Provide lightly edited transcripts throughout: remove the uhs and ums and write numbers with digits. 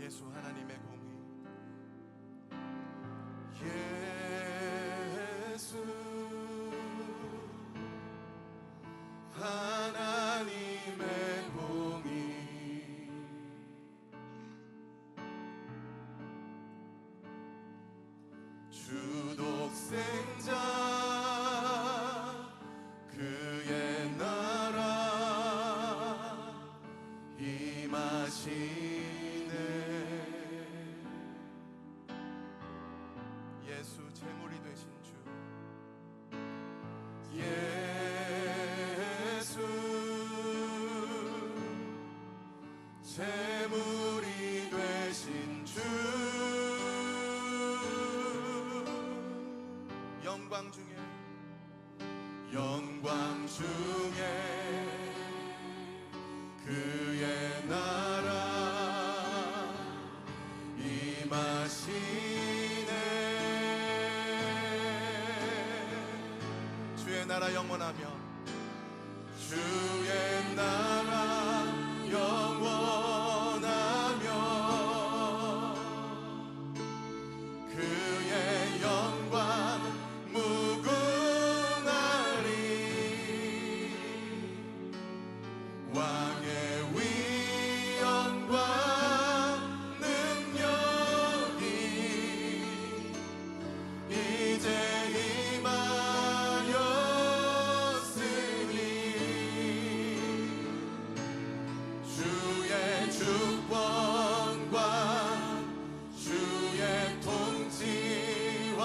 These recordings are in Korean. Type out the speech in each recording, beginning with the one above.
예수 하나님의 공의. 예수 하나님의 공의, 주 독생자 그의 나라 임하시네. 예수 제물이 되신 주, 예수 제물이 되신 주, 영광 중에 영광 중에 그의 나라 임하시네. 주의 나라 영원하며, 주의 나라 영원하며 그의 영광 무궁하리. 왕의 위엄과 능력이 이제 임하였으니 주의 주권과 주의 통치와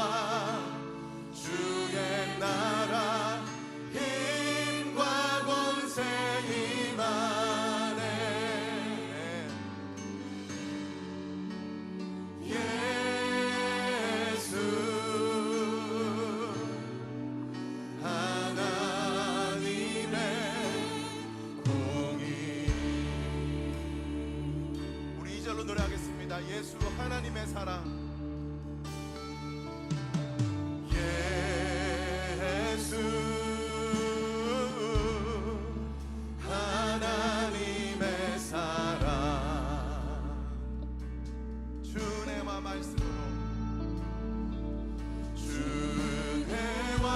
주의 나라 힘과 권세 임하네. 예수 하나님의 공의. 우리 2절로 노래하겠습니다. 예수 하나님의 사랑. 예수 하나님의 사랑, 주 은혜와 말씀으로, 주 은혜와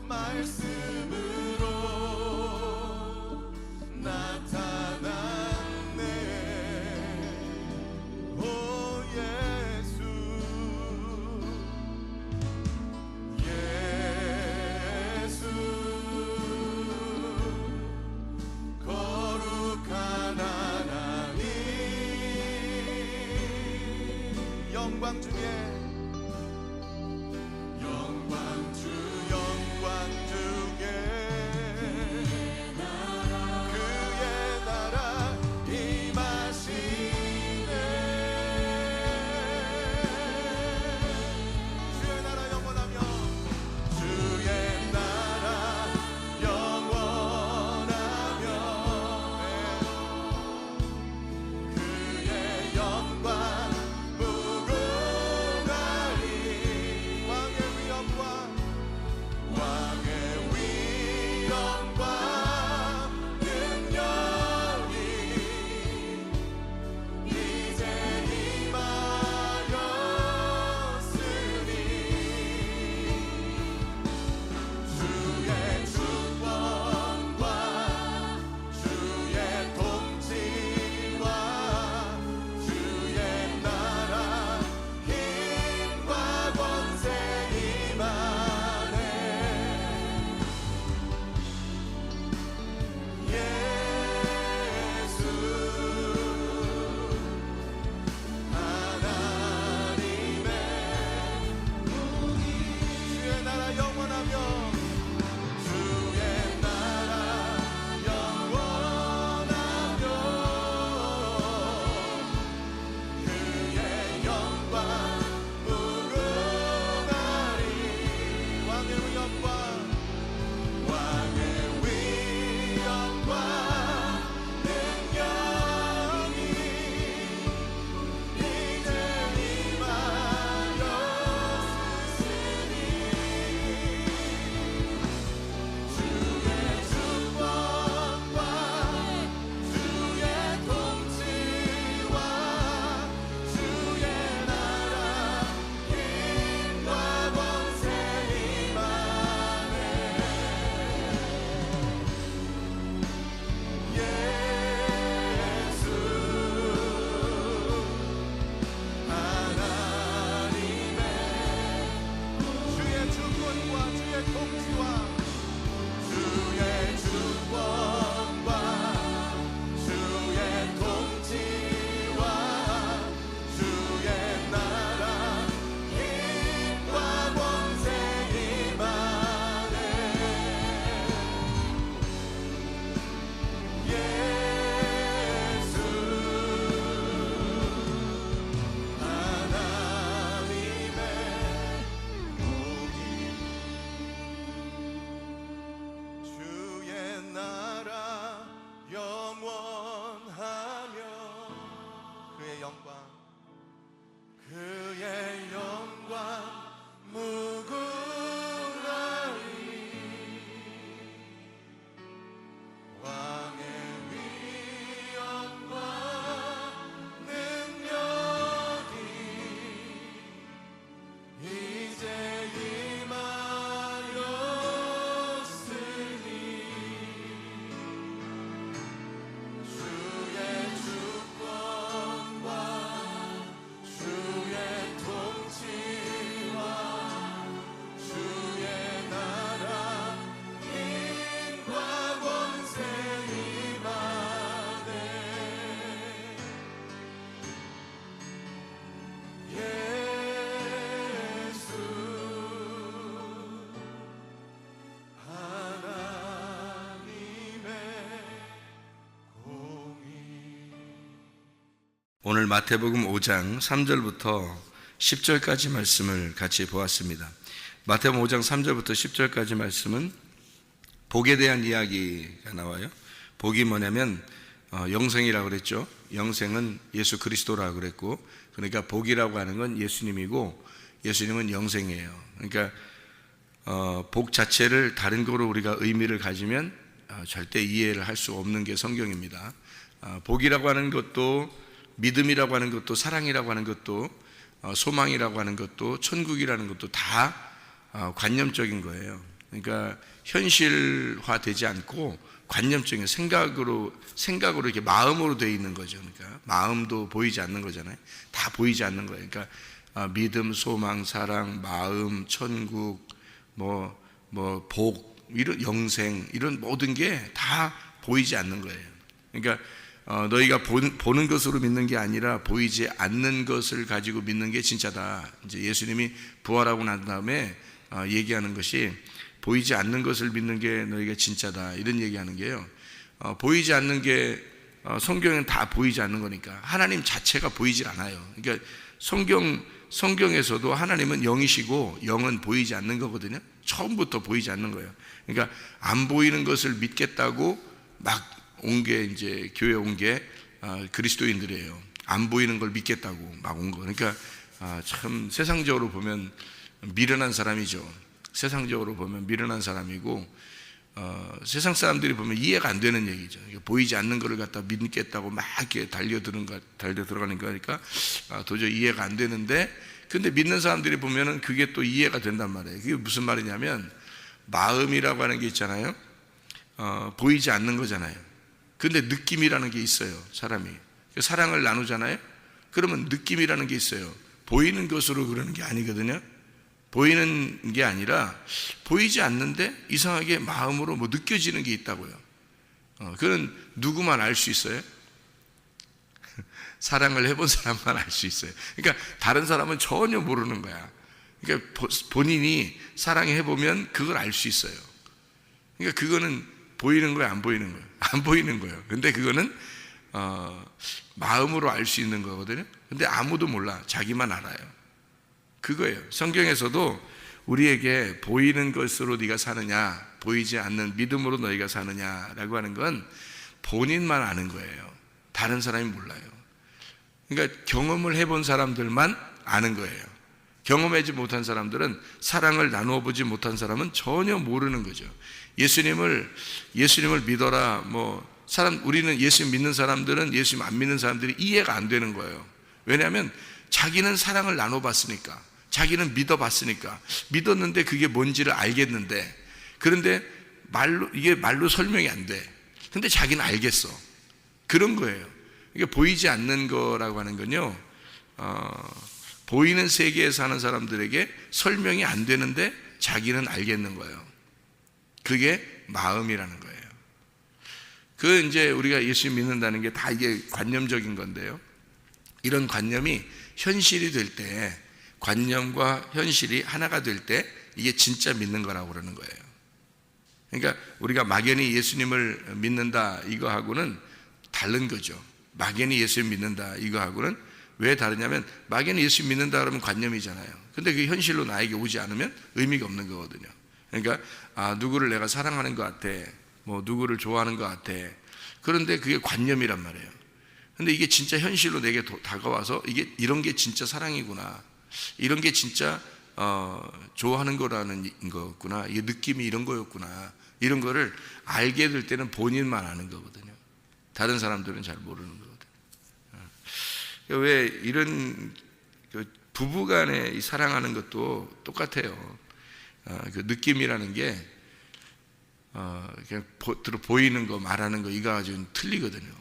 말씀으로 나타났네. 오 예수, 예수 거룩한 하나님, 영광 중에 영광 중에 그의 나라 임하시네. 주의 나라 영원하며, 주의 나라 영원하며 그의 영광 무궁하리. 영광 그의 영광 무궁하리 왕의 위엄과 능력이 이제 임하였으니 주의 주권과 주의 통치와 주의 나라 힘과 권세 임하네 예수 하나님의 공의. 오늘 마태복음 5장 3절부터 10절까지 말씀을 같이 보았습니다. 마태복음 5장 3절부터 10절까지 말씀은 복에 대한 이야기가 나와요. 복이 뭐냐면 영생이라고 그랬죠. 영생은 예수 그리스도라고 그랬고, 그러니까 복이라고 하는 건 예수님이고 예수님은 영생이에요. 그러니까 복 자체를 다른 거로 우리가 의미를 가지면 절대 이해를 할 수 없는 게 성경입니다. 복이라고 하는 것도, 믿음이라고 하는 것도, 사랑이라고 하는 것도, 소망이라고 하는 것도, 천국이라는 것도 다 관념적인 거예요. 그러니까 현실화되지 않고 관념적인 생각으로 이렇게 마음으로 되어 있는 거죠. 그러니까 마음도 보이지 않는 거잖아요. 다 보이지 않는 거예요. 그러니까 믿음, 소망, 사랑, 마음, 천국, 복, 이런 영생, 이런 모든 게 다 보이지 않는 거예요. 그러니까 너희가 보는 것으로 믿는 게 아니라 보이지 않는 것을 가지고 믿는 게 진짜다. 이제 예수님이 부활하고 난 다음에 얘기하는 것이 보이지 않는 것을 믿는 게 너희가 진짜다, 이런 얘기하는 게요. 보이지 않는 게 성경은 다 보이지 않는 거니까 하나님 자체가 보이질 않아요. 그러니까 성경에서도 하나님은 영이시고 영은 보이지 않는 거거든요. 처음부터 보이지 않는 거예요. 그러니까 안 보이는 것을 믿겠다고 막 온 게, 이제 교회 온 게 그리스도인들이에요. 안 보이는 걸 믿겠다고 막 온 거. 그러니까 참 세상적으로 보면 미련한 사람이죠. 세상적으로 보면 미련한 사람이고, 세상 사람들이 보면 이해가 안 되는 얘기죠. 보이지 않는 것을 갖다 믿겠다고 막 이렇게 달려 들어가는 거니까 도저히 이해가 안 되는데, 근데 믿는 사람들이 보면은 그게 또 이해가 된단 말이에요. 그게 무슨 말이냐면, 마음이라고 하는 게 있잖아요. 보이지 않는 거잖아요. 근데 느낌이라는 게 있어요. 사람이 사랑을 나누잖아요. 그러면 느낌이라는 게 있어요. 보이는 것으로 그러는 게 아니거든요. 보이는 게 아니라 보이지 않는데 이상하게 마음으로 뭐 느껴지는 게 있다고요. 그건 누구만 알 수 있어요? 사랑을 해본 사람만 알 수 있어요. 그러니까 다른 사람은 전혀 모르는 거야. 그러니까 본인이 사랑해보면 그걸 알 수 있어요. 그러니까 그거는 보이는 거예요, 안 보이는 거예요? 안 보이는 거예요. 근데 그거는 마음으로 알 수 있는 거거든요. 근데 아무도 몰라. 자기만 알아요. 그거예요. 성경에서도 우리에게 보이는 것으로 네가 사느냐, 보이지 않는 믿음으로 너희가 사느냐라고 하는 건 본인만 아는 거예요. 다른 사람이 몰라요. 그러니까 경험을 해본 사람들만 아는 거예요. 경험하지 못한 사람들은, 사랑을 나누어 보지 못한 사람은 전혀 모르는 거죠. 예수님을 믿어라, 우리는 예수님 믿는 사람들은, 예수님 안 믿는 사람들이 이해가 안 되는 거예요. 왜냐하면 자기는 사랑을 나눠봤으니까, 자기는 믿어봤으니까, 믿었는데 그게 뭔지를 알겠는데, 그런데 이게 말로 설명이 안 돼. 근데 자기는 알겠어. 그런 거예요. 이게 보이지 않는 거라고 하는 건요, 보이는 세계에 사는 사람들에게 설명이 안 되는데 자기는 알겠는 거예요. 그게 마음이라는 거예요. 이제 우리가 예수 믿는다는 게 다 이게 관념적인 건데요. 이런 관념이 현실이 될 때, 관념과 현실이 하나가 될 때 이게 진짜 믿는 거라고 그러는 거예요. 그러니까 우리가 막연히 예수님을 믿는다 이거하고는 다른 거죠. 막연히 예수님 믿는다 이거하고는 왜 다르냐면, 막연히 예수 믿는다 그러면 관념이잖아요. 근데 그게 현실로 나에게 오지 않으면 의미가 없는 거거든요. 그러니까 누구를 내가 사랑하는 것 같아, 누구를 좋아하는 것 같아. 그런데 그게 관념이란 말이에요. 근데 이게 진짜 현실로 내게 다가와서 이게 이런 게 진짜 사랑이구나, 이런 게 진짜 좋아하는 거라는 거구나, 이게 느낌이 이런 거였구나, 이런 거를 알게 될 때는 본인만 아는 거거든요. 다른 사람들은 잘 모르는 거거든요. 왜 이런 부부간에 이 사랑하는 것도 똑같아요. 그 느낌이라는 게 그냥 보이는 거, 말하는 거, 이거 아주 틀리거든요.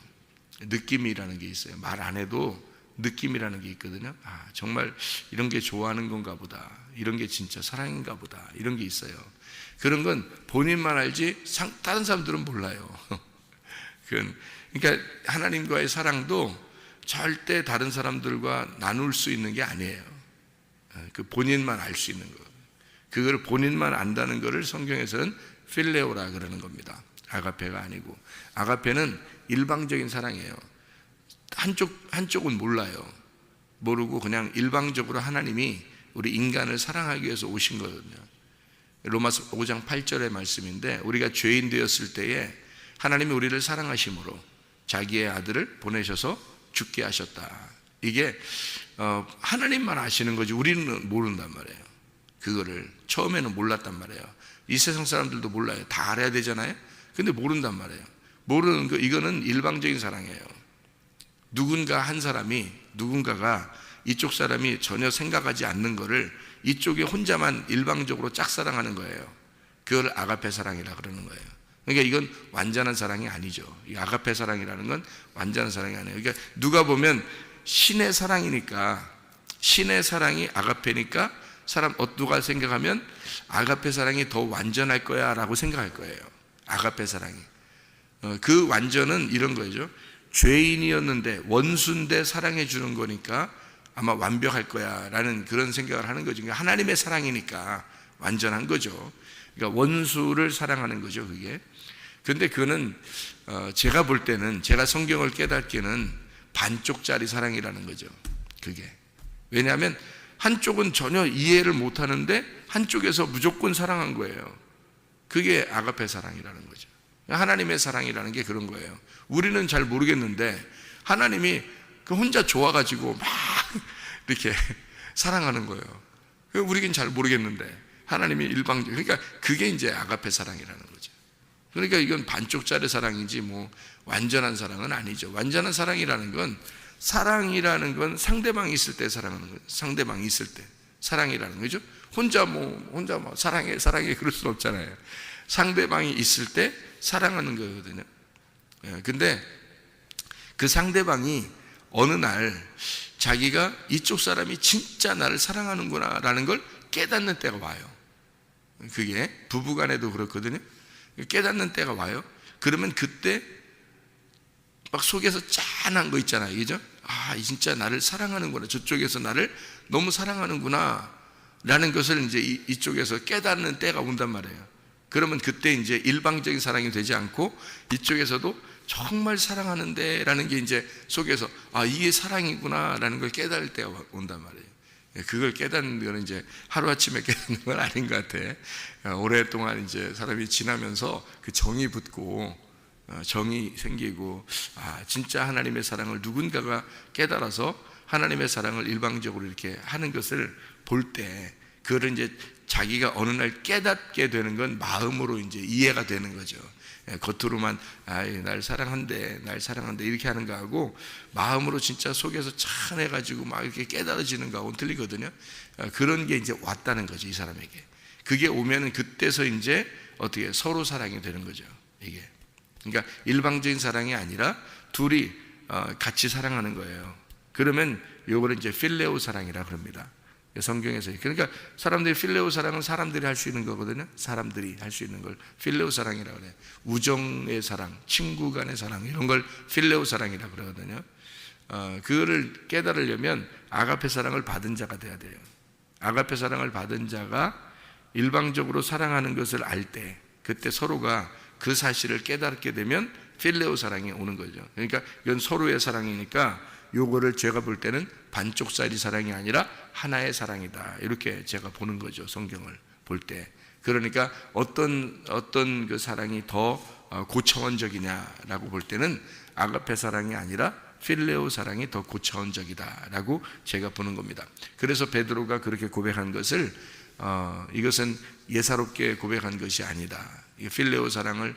느낌이라는 게 있어요. 말 안 해도 느낌이라는 게 있거든요. 정말 이런 게 좋아하는 건가 보다, 이런 게 진짜 사랑인가 보다, 이런 게 있어요. 그런 건 본인만 알지 다른 사람들은 몰라요. 그러니까 하나님과의 사랑도 절대 다른 사람들과 나눌 수 있는 게 아니에요. 그 본인만 알 수 있는 거, 그걸 본인만 안다는 것을 성경에서는 필레오라 그러는 겁니다. 아가페가 아니고, 아가페는 일방적인 사랑이에요. 한쪽은 몰라요. 모르고 그냥 일방적으로 하나님이 우리 인간을 사랑하기 위해서 오신 거거든요. 로마서 5장 8절의 말씀인데, 우리가 죄인 되었을 때에 하나님이 우리를 사랑하심으로 자기의 아들을 보내셔서 죽게 하셨다. 이게 하나님만 아시는 거지 우리는 모른단 말이에요. 그거를 처음에는 몰랐단 말이에요. 이 세상 사람들도 몰라요. 다 알아야 되잖아요. 근데 모른단 말이에요. 모르는 거, 이거는 일방적인 사랑이에요. 누군가가 이쪽 사람이 전혀 생각하지 않는 거를 이쪽에 혼자만 일방적으로 짝사랑하는 거예요. 그걸 아가페 사랑이라 그러는 거예요. 그러니까 이건 완전한 사랑이 아니죠. 이 아가페 사랑이라는 건 완전한 사랑이 아니에요. 그러니까 누가 보면 신의 사랑이니까, 신의 사랑이 아가페니까 누가 생각하면 아가페 사랑이 더 완전할 거야 라고 생각할 거예요. 아가페 사랑이. 그 완전은 이런 거죠. 죄인이었는데, 원수인데 사랑해 주는 거니까 아마 완벽할 거야 라는 그런 생각을 하는 거죠. 그러니까 하나님의 사랑이니까 완전한 거죠. 그러니까 원수를 사랑하는 거죠, 그게. 그런데 그거는 제가 볼 때는, 제가 성경을 깨닫기는 반쪽짜리 사랑이라는 거죠, 그게. 왜냐하면 한쪽은 전혀 이해를 못 하는데 한쪽에서 무조건 사랑한 거예요. 그게 아가페 사랑이라는 거죠. 하나님의 사랑이라는 게 그런 거예요. 우리는 잘 모르겠는데 하나님이 혼자 좋아가지고 막 이렇게 사랑하는 거예요. 우리는 잘 모르겠는데 하나님이 일방적, 그러니까 그게 이제 아가페 사랑이라는 거죠. 그러니까 이건 반쪽짜리 사랑이지 뭐 완전한 사랑은 아니죠. 완전한 사랑이라는 건, 사랑이라는 건 상대방이 있을 때 사랑하는 거예요. 상대방이 있을 때 사랑이라는 거죠. 혼자 사랑해 그럴 수는 없잖아요. 상대방이 있을 때 사랑하는 거거든요. 근데 그 상대방이 어느 날 자기가 이쪽 사람이 진짜 나를 사랑하는구나 라는 걸 깨닫는 때가 와요. 그게 부부간에도 그렇거든요. 깨닫는 때가 와요. 그러면 그때 막 속에서 짠한 거 있잖아요, 그죠? 진짜 나를 사랑하는구나, 저쪽에서 나를 너무 사랑하는구나 라는 것을 이제 이쪽에서 깨닫는 때가 온단 말이에요. 그러면 그때 이제 일방적인 사랑이 되지 않고 이쪽에서도 정말 사랑하는데 라는 게 이제 속에서 이게 사랑이구나 라는 걸 깨달을 때가 온단 말이에요. 그걸 깨닫는 거는 이제 하루아침에 깨닫는 건 아닌 것 같아. 오랫동안 이제 사람이 지나면서 그 정이 붙고 정이 생기고, 진짜 하나님의 사랑을 누군가가 깨달아서 하나님의 사랑을 일방적으로 이렇게 하는 것을 볼 때, 그거를 이제 자기가 어느 날 깨닫게 되는 건 마음으로 이제 이해가 되는 거죠. 겉으로만 날 사랑한대 이렇게 하는 거하고 마음으로 진짜 속에서 찬해가지고 막 이렇게 깨달아지는 거하고는 틀리거든요. 그런 게 이제 왔다는 거죠, 이 사람에게. 그게 오면은 그때서 이제 어떻게 서로 사랑이 되는 거죠, 이게. 그러니까 일방적인 사랑이 아니라 둘이 같이 사랑하는 거예요. 그러면 요거를 이제 필레오 사랑이라 그럽니다, 성경에서. 그러니까 사람들이 필레오 사랑은 사람들이 할 수 있는 거거든요. 사람들이 할 수 있는 걸 필레오 사랑이라고 그래요. 우정의 사랑, 친구 간의 사랑, 이런 걸 필레오 사랑이라고 그러거든요. 그거를 깨달으려면 아가페 사랑을 받은 자가 돼야 돼요. 아가페 사랑을 받은 자가 일방적으로 사랑하는 것을 알 때, 그때 서로가 그 사실을 깨닫게 되면 필레오 사랑이 오는 거죠. 그러니까 이건 서로의 사랑이니까 요거를 제가 볼 때는 반쪽짜리 사랑이 아니라 하나의 사랑이다, 이렇게 제가 보는 거죠, 성경을 볼 때. 그러니까 어떤 그 사랑이 더 고차원적이냐라고 볼 때는 아가페 사랑이 아니라 필레오 사랑이 더 고차원적이다라고 제가 보는 겁니다. 그래서 베드로가 그렇게 고백한 것을 이것은 예사롭게 고백한 것이 아니다. 필레오 사랑을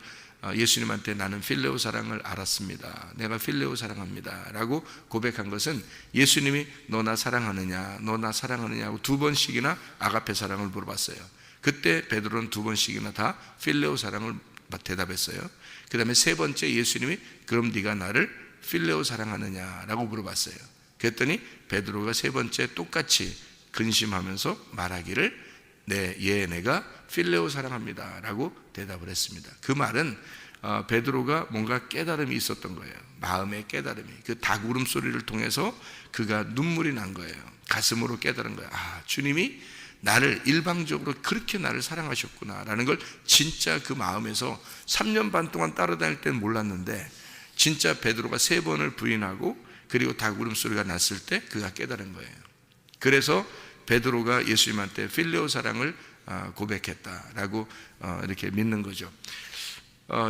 예수님한테 나는 필레오 사랑을 알았습니다. 내가 필레오 사랑합니다 라고 고백한 것은 예수님이 너 나 사랑하느냐 너 나 사랑하느냐 하고 두 번씩이나 아가페 사랑을 물어봤어요. 그때 베드로는 두 번씩이나 다 필레오 사랑을 대답했어요. 그 다음에 세 번째 예수님이 그럼 네가 나를 필레오 사랑하느냐 라고 물어봤어요. 그랬더니 베드로가 세 번째 똑같이 근심하면서 말하기를 내가 필레오 사랑합니다 라고 대답을 했습니다. 그 말은 베드로가 뭔가 깨달음이 있었던 거예요. 마음의 깨달음이. 그 닭 울음소리를 통해서 그가 눈물이 난 거예요. 가슴으로 깨달은 거예요. 주님이 나를 일방적으로 그렇게 나를 사랑하셨구나 라는 걸 진짜 그 마음에서 3년 반 동안 따라다닐 때는 몰랐는데 진짜 베드로가 3번을 부인하고 그리고 닭 울음소리가 났을 때 그가 깨달은 거예요. 그래서 베드로가 예수님한테 필레오 사랑을 고백했다라고 이렇게 믿는 거죠.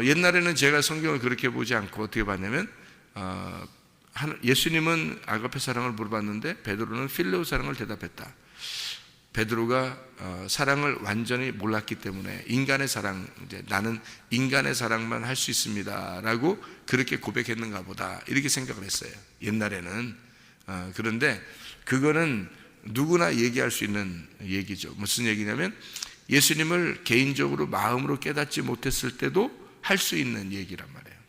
옛날에는 제가 성경을 그렇게 보지 않고 어떻게 봤냐면 예수님은 아가페 사랑을 물어봤는데 베드로는 필레오 사랑을 대답했다. 베드로가 사랑을 완전히 몰랐기 때문에 인간의 사랑, 이제 나는 인간의 사랑만 할 수 있습니다라고 그렇게 고백했는가 보다 이렇게 생각을 했어요. 옛날에는. 그런데 그거는 누구나 얘기할 수 있는 얘기죠. 무슨 얘기냐면 예수님을 개인적으로 마음으로 깨닫지 못했을 때도 할 수 있는 얘기란 말이에요.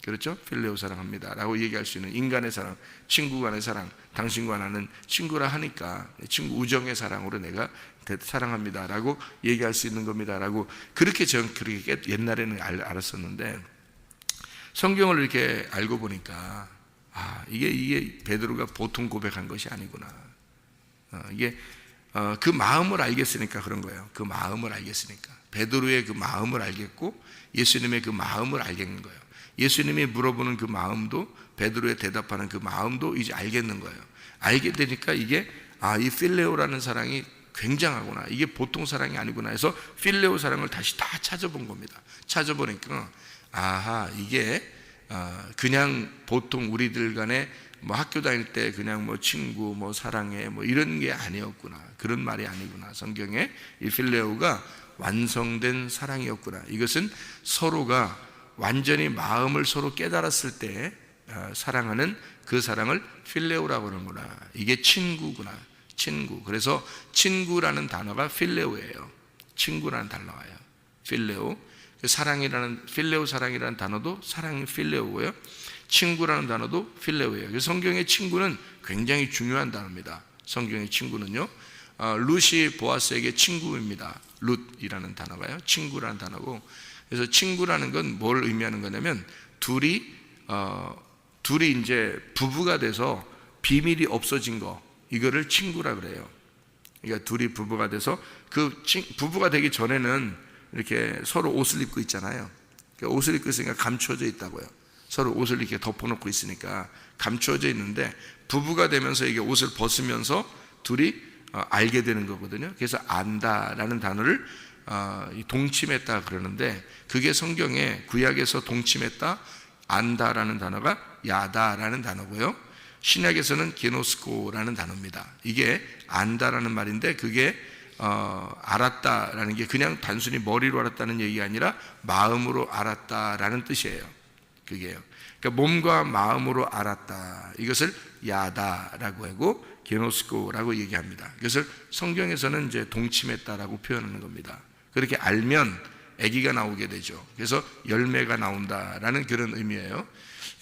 그렇죠? 필레오 사랑합니다 라고 얘기할 수 있는 인간의 사랑, 친구 간의 사랑, 당신과 나는 친구라 하니까 친구 우정의 사랑으로 내가 사랑합니다 라고 얘기할 수 있는 겁니다 라고 그렇게 전 그렇게 옛날에는 알았었는데 성경을 이렇게 알고 보니까 이게 베드로가 보통 고백한 것이 아니구나. 이게 그 마음을 알겠으니까 그런 거예요. 그 마음을 알겠으니까 베드로의 그 마음을 알겠고 예수님의 그 마음을 알겠는 거예요. 예수님이 물어보는 그 마음도 베드로의 대답하는 그 마음도 이제 알겠는 거예요. 알게 되니까 이게 이 필레오라는 사랑이 굉장하구나, 이게 보통 사랑이 아니구나 해서 필레오 사랑을 다시 다 찾아본 겁니다. 찾아보니까 이게 그냥 보통 우리들 간에 뭐 학교 다닐 때 그냥 뭐 친구 뭐 사랑해 뭐 이런 게 아니었구나, 그런 말이 아니구나. 성경에 이 필레오가 완성된 사랑이었구나. 이것은 서로가 완전히 마음을 서로 깨달았을 때 사랑하는 그 사랑을 필레오라고 하는구나. 이게 친구구나. 친구. 그래서 친구라는 단어가 필레오예요. 친구라는 단어예요. 필레오. 사랑이라는 필레오 사랑이라는 단어도 사랑이 필레오고요. 친구라는 단어도 필레오예요. 성경의 친구는 굉장히 중요한 단어입니다. 성경의 친구는요. 룻이 보아스에게 친구입니다. 룻이라는 단어가요. 친구라는 단어고. 그래서 친구라는 건 뭘 의미하는 거냐면 둘이 이제 부부가 돼서 비밀이 없어진 거, 이거를 친구라 그래요. 그러니까 둘이 부부가 돼서 부부가 되기 전에는 이렇게 서로 옷을 입고 있잖아요. 그러니까 옷을 입고 있으니까 감춰져 있다고요. 서로 옷을 이렇게 덮어놓고 있으니까 감춰져 있는데 부부가 되면서 이게 옷을 벗으면서 둘이 알게 되는 거거든요. 그래서 안다라는 단어를 동침했다 그러는데 그게 성경에 구약에서 동침했다, 안다라는 단어가 야다라는 단어고요. 신약에서는 게노스코라는 단어입니다. 이게 안다라는 말인데 그게 알았다라는 게 그냥 단순히 머리로 알았다는 얘기가 아니라 마음으로 알았다라는 뜻이에요. 그게요. 그러니까 몸과 마음으로 알았다. 이것을 야다라고 하고 게노스코라고 얘기합니다. 그것을 성경에서는 이제 동침했다라고 표현하는 겁니다. 그렇게 알면 아기가 나오게 되죠. 그래서 열매가 나온다라는 그런 의미예요.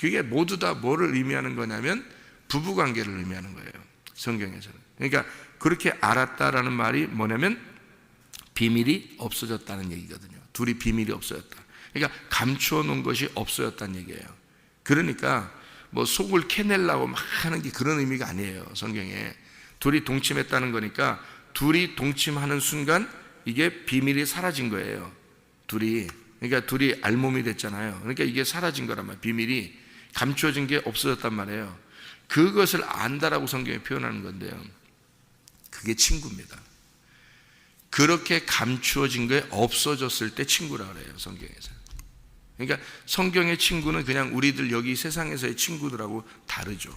그게 모두 다 뭐를 의미하는 거냐면 부부관계를 의미하는 거예요. 성경에서는. 그러니까 그렇게 알았다라는 말이 뭐냐면 비밀이 없어졌다는 얘기거든요. 둘이 비밀이 없어졌다. 그러니까 감추어 놓은 것이 없어졌다는 얘기예요. 그러니까 뭐 속을 캐내려고 막 하는 게 그런 의미가 아니에요. 성경에 둘이 동침했다는 거니까 둘이 동침하는 순간 이게 비밀이 사라진 거예요. 그러니까 둘이 알몸이 됐잖아요. 그러니까 이게 사라진 거란 말이에요. 비밀이 감추어진 게 없어졌단 말이에요. 그것을 안다라고 성경에 표현하는 건데요. 그게 친구입니다. 그렇게 감추어진 게 없어졌을 때 친구라 그래요. 성경에서. 그러니까 성경의 친구는 그냥 우리들 여기 세상에서의 친구들하고 다르죠.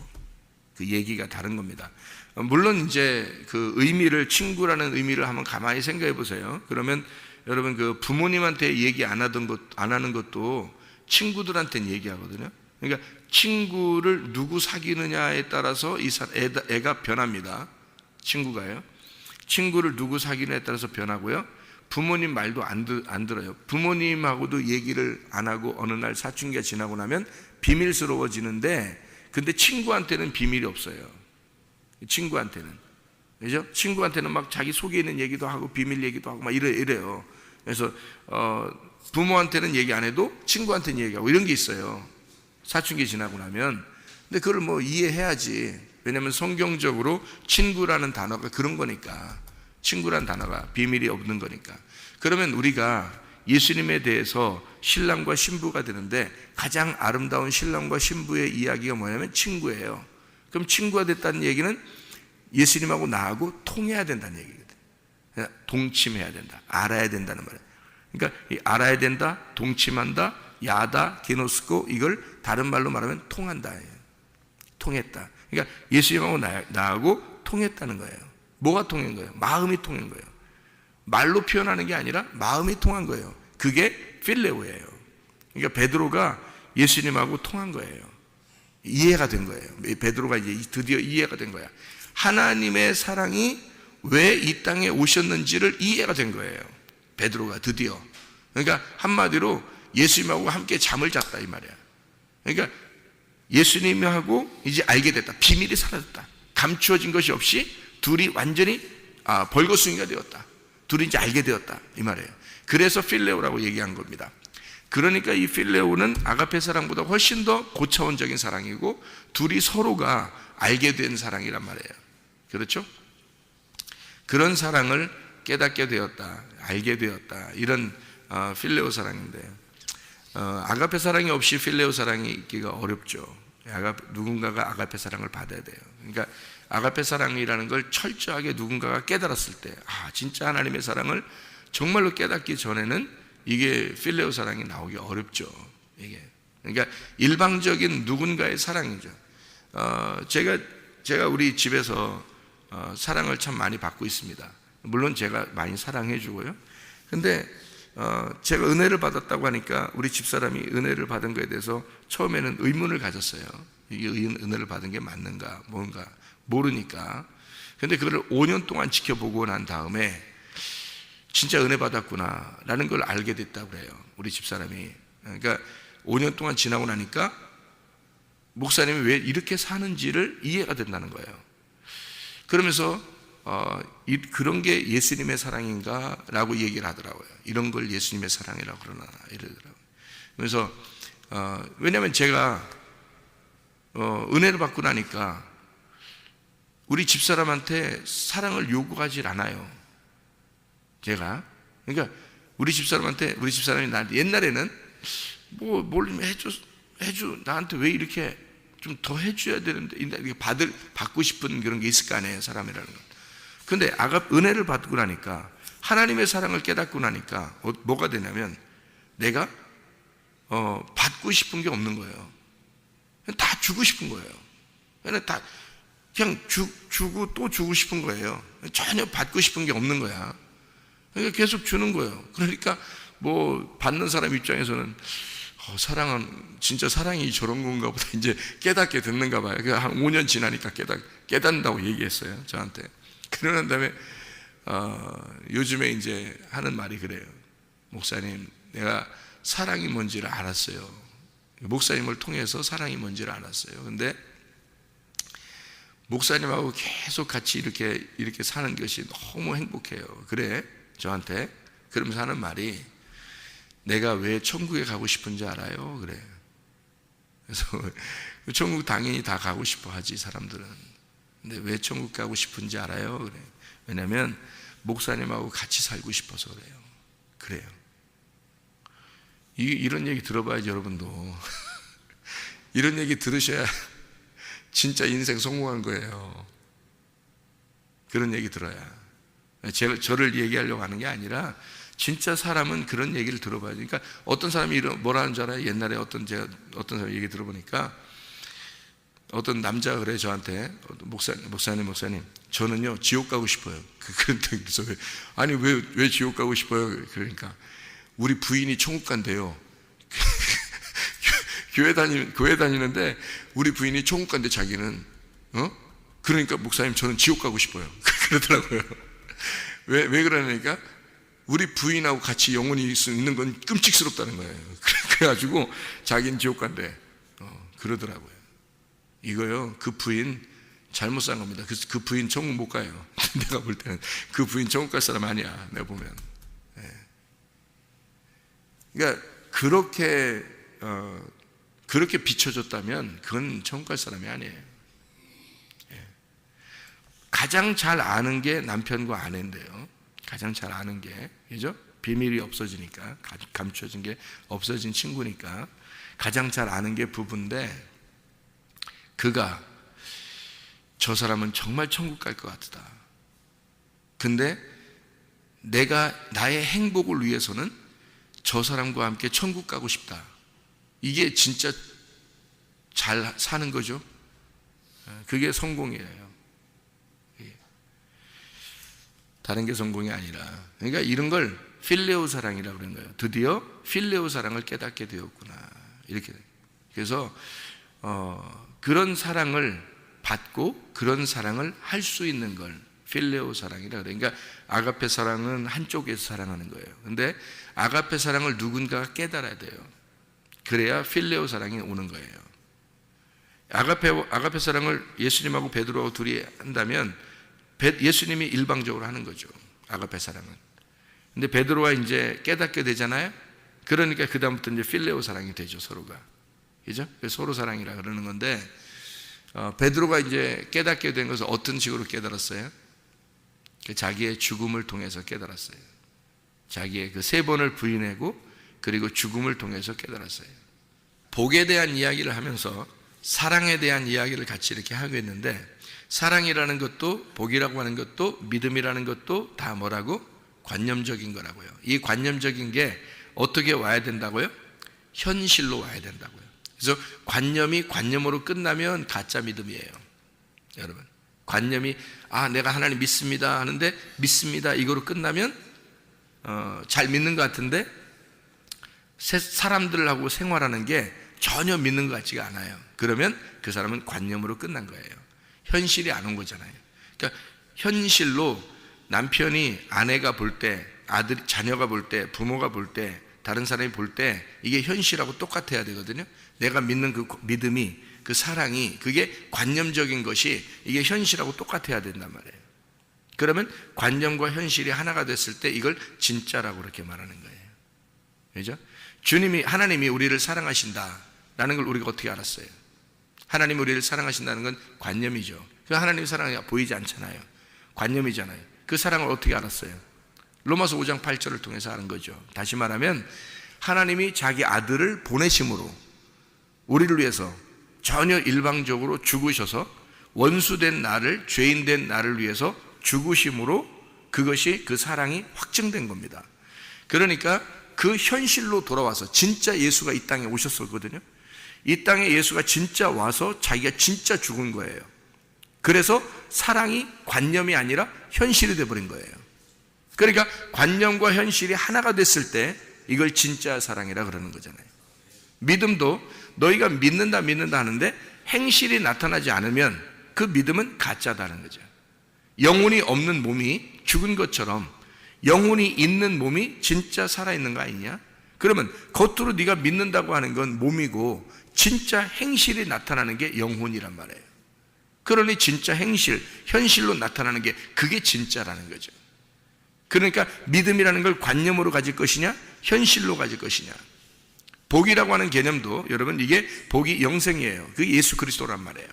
그 얘기가 다른 겁니다. 물론 이제 그 의미를, 친구라는 의미를 한번 가만히 생각해 보세요. 그러면 여러분 그 부모님한테 얘기 안 하는 것도 친구들한테는 얘기하거든요. 그러니까 친구를 누구 사귀느냐에 따라서 애가 변합니다. 친구가요. 친구를 누구 사귀느냐에 따라서 변하고요. 부모님 말도 안 들어요. 부모님하고도 얘기를 안 하고 어느 날 사춘기가 지나고 나면 비밀스러워지는데, 근데 친구한테는 비밀이 없어요. 친구한테는. 그죠? 친구한테는 막 자기 속에 있는 얘기도 하고 비밀 얘기도 하고 막 이래요. 그래서 부모한테는 얘기 안 해도 친구한테는 얘기하고 이런 게 있어요. 사춘기 지나고 나면. 근데 그걸 뭐 이해해야지. 왜냐하면 성경적으로 친구라는 단어가 그런 거니까. 친구라는 단어가 비밀이 없는 거니까. 그러면 우리가 예수님에 대해서 신랑과 신부가 되는데 가장 아름다운 신랑과 신부의 이야기가 뭐냐면 친구예요. 그럼 친구가 됐다는 얘기는 예수님하고 나하고 통해야 된다는 얘기거든. 동침해야 된다. 알아야 된다는 말이에요. 그러니까 알아야 된다, 동침한다, 야다, 게노스코, 이걸 다른 말로 말하면 통한다. 통했다. 그러니까 예수님하고 나하고 통했다는 거예요. 뭐가 통한 거예요? 마음이 통한 거예요. 말로 표현하는 게 아니라 마음이 통한 거예요. 그게 필레오예요. 그러니까 베드로가 예수님하고 통한 거예요. 이해가 된 거예요. 베드로가 이제 드디어 이해가 된 거야. 하나님의 사랑이 왜 이 땅에 오셨는지를 이해가 된 거예요. 베드로가 드디어. 그러니까 한마디로 예수님하고 함께 잠을 잤다 이 말이야. 그러니까 예수님하고 이제 알게 됐다. 비밀이 사라졌다. 감추어진 것이 없이 둘이 완전히 벌거숭이가 되었다. 둘이 이제 알게 되었다 이 말이에요. 그래서 필레오라고 얘기한 겁니다. 그러니까 이 필레오는 아가페 사랑보다 훨씬 더 고차원적인 사랑이고 둘이 서로가 알게 된 사랑이란 말이에요. 그렇죠? 그런 사랑을 깨닫게 되었다, 알게 되었다, 이런 필레오 사랑인데, 아가페 사랑이 없이 필레오 사랑이 있기가 어렵죠. 누군가가 아가페 사랑을 받아야 돼요. 그러니까 아가페 사랑이라는 걸 철저하게 누군가가 깨달았을 때, 진짜 하나님의 사랑을 정말로 깨닫기 전에는 이게 필레오 사랑이 나오기 어렵죠. 이게. 그러니까 일방적인 누군가의 사랑이죠. 제가 우리 집에서 사랑을 참 많이 받고 있습니다. 물론 제가 많이 사랑해 주고요. 근데 제가 은혜를 받았다고 하니까 우리 집사람이 은혜를 받은 것에 대해서 처음에는 의문을 가졌어요. 이게 은혜를 받은 게 맞는가 뭔가 모르니까. 근데 그걸 5년 동안 지켜보고 난 다음에 진짜 은혜 받았구나 라는 걸 알게 됐다고 그래요, 우리 집사람이. 그러니까 5년 동안 지나고 나니까 목사님이 왜 이렇게 사는지를 이해가 된다는 거예요. 그러면서 그런 게 예수님의 사랑인가 라고 얘기를 하더라고요. 이런 걸 예수님의 사랑이라고 그러나 이러더라고요. 그래서 왜냐하면 제가 은혜를 받고 나니까 우리 집사람한테 사랑을 요구하지 않아요. 제가. 그러니까 우리 집사람이 나한테 옛날에는 뭘 해줘 나한테 왜 이렇게 좀 더 해줘야 되는데 이렇게 받고 싶은 그런 게 있을 거 아니에요, 사람이라는 건. 근데 은혜를 받고 나니까 하나님의 사랑을 깨닫고 나니까 뭐가 되냐면 내가 받고 싶은 게 없는 거예요. 다 주고 싶은 거예요. 그냥 주고 또 주고 싶은 거예요. 전혀 받고 싶은 게 없는 거야. 그러니까 계속 주는 거예요. 그러니까 뭐 받는 사람 입장에서는 사랑은 진짜 사랑이 저런 건가 보다 이제 깨닫게 됐는가 봐요. 한 5년 지나니까 깨닫는다고 얘기했어요, 저한테. 그러는 다음에 요즘에 이제 하는 말이 그래요. 목사님, 내가 사랑이 뭔지를 알았어요. 목사님을 통해서 사랑이 뭔지를 알았어요. 근데 목사님하고 계속 같이 이렇게 사는 것이 너무 행복해요. 그래, 저한테. 그러면서 하는 말이, 내가 왜 천국에 가고 싶은지 알아요? 그래. 그래서 천국 당연히 다 가고 싶어 하지, 사람들은. 근데 왜 천국 가고 싶은지 알아요? 그래. 왜냐면 목사님하고 같이 살고 싶어서 그래요. 그래요. 이런 얘기 들어봐야지, 여러분도. 이런 얘기 들으셔야 진짜 인생 성공한 거예요. 그런 얘기 들어야. 저를 얘기하려고 하는 게 아니라 진짜 사람은 그런 얘기를 들어봐야죠. 그러니까 어떤 사람이 뭐라 하는 줄 알아요? 옛날에 어떤 사람 얘기 들어보니까 어떤 남자가 그래 저한테, 목사님 저는요 지옥 가고 싶어요. 그래서 아니 왜 지옥 가고 싶어요? 그러니까 우리 부인이 천국 간대요. 교회 다니는데 우리 부인이 천국 간대 자기는. 그러니까 목사님 저는 지옥 가고 싶어요. 그러더라고요. 왜 그러냐니까 우리 부인하고 같이 영원히 있는 건 끔찍스럽다는 거예요. 그래가지고 자기는 지옥 간대. 그러더라고요. 이거요, 그 부인 잘못 산 겁니다. 그 부인 천국 못 가요. 내가 볼 때는 그 부인 천국 갈 사람 아니야, 내가 보면. 그러니까 그렇게 비춰줬다면 그건 천국 갈 사람이 아니에요. 가장 잘 아는 게 남편과 아내인데요. 가장 잘 아는 게, 그죠? 비밀이 없어지니까, 감춰진 게 없어진 친구니까 가장 잘 아는 게 부부인데, 그가 저 사람은 정말 천국 갈 것 같다. 근데 나의 행복을 위해서는 저 사람과 함께 천국 가고 싶다. 이게 진짜 잘 사는 거죠. 그게 성공이에요. 다른 게 성공이 아니라. 그러니까 이런 걸 필레오 사랑이라고 그런 거예요. 드디어 필레오 사랑을 깨닫게 되었구나. 이렇게. 그래서 그런 사랑을 받고 그런 사랑을 할 수 있는 걸 필레오 사랑이라 그래요. 그러니까 아가페 사랑은 한쪽에서 사랑하는 거예요. 근데 아가페 사랑을 누군가가 깨달아야 돼요. 그래야 필레오 사랑이 오는 거예요. 아가페 사랑을 예수님하고 베드로하고 둘이 한다면 예수님이 일방적으로 하는 거죠. 아가페 사랑은. 근데 베드로가 이제 깨닫게 되잖아요. 그러니까 그다음부터 이제 필레오 사랑이 되죠, 서로가. 그죠? 서로 사랑이라 그러는 건데, 베드로가 이제 깨닫게 된 것은 어떤 식으로 깨달았어요? 자기의 죽음을 통해서 깨달았어요. 자기의 그 3번을 부인하고 그리고 죽음을 통해서 깨달았어요. 복에 대한 이야기를 하면서 사랑에 대한 이야기를 같이 이렇게 하고 있는데, 사랑이라는 것도 복이라고 하는 것도 믿음이라는 것도 다 뭐라고? 관념적인 거라고요. 이 관념적인 게 어떻게 와야 된다고요? 현실로 와야 된다고요. 그래서 관념이 관념으로 끝나면 가짜 믿음이에요. 여러분, 관념이 내가 하나님 믿습니다 하는데 믿습니다 이거로 끝나면 잘 믿는 것 같은데 사람들하고 생활하는 게 전혀 믿는 것 같지가 않아요. 그러면 그 사람은 관념으로 끝난 거예요. 현실이 안 온 거잖아요. 그러니까 현실로 남편이 아내가 볼 때, 자녀가 볼 때, 부모가 볼 때, 다른 사람이 볼 때 이게 현실하고 똑같아야 되거든요. 내가 믿는 그 믿음이, 그 사랑이, 그게 관념적인 것이 이게 현실하고 똑같아야 된단 말이에요. 그러면 관념과 현실이 하나가 됐을 때 이걸 진짜라고 그렇게 말하는 거예요. 그죠? 하나님이 우리를 사랑하신다라는 걸 우리가 어떻게 알았어요? 하나님이 우리를 사랑하신다는 건 관념이죠. 그 하나님 사랑이 보이지 않잖아요. 관념이잖아요. 그 사랑을 어떻게 알았어요? 로마서 5장 8절을 통해서 아는 거죠. 다시 말하면 하나님이 자기 아들을 보내심으로 우리를 위해서 전혀 일방적으로 죽으셔서 원수된 나를, 죄인된 나를 위해서 죽으심으로 그것이, 그 사랑이 확증된 겁니다. 그러니까 그 현실로 돌아와서 진짜 예수가 이 땅에 오셨었거든요. 이 땅에 예수가 진짜 와서 자기가 진짜 죽은 거예요. 그래서 사랑이 관념이 아니라 현실이 되어버린 거예요. 그러니까 관념과 현실이 하나가 됐을 때 이걸 진짜 사랑이라 그러는 거잖아요. 믿음도 너희가 믿는다 하는데 행실이 나타나지 않으면 그 믿음은 가짜다는 거죠. 영혼이 없는 몸이 죽은 것처럼 영혼이 있는 몸이 진짜 살아있는 거 아니냐? 그러면 겉으로 네가 믿는다고 하는 건 몸이고 진짜 행실이 나타나는 게 영혼이란 말이에요. 그러니 진짜 행실, 현실로 나타나는 게 그게 진짜라는 거죠. 그러니까 믿음이라는 걸 관념으로 가질 것이냐, 현실로 가질 것이냐. 복이라고 하는 개념도 여러분 이게 복이 영생이에요. 그게 예수 그리스도란 말이에요.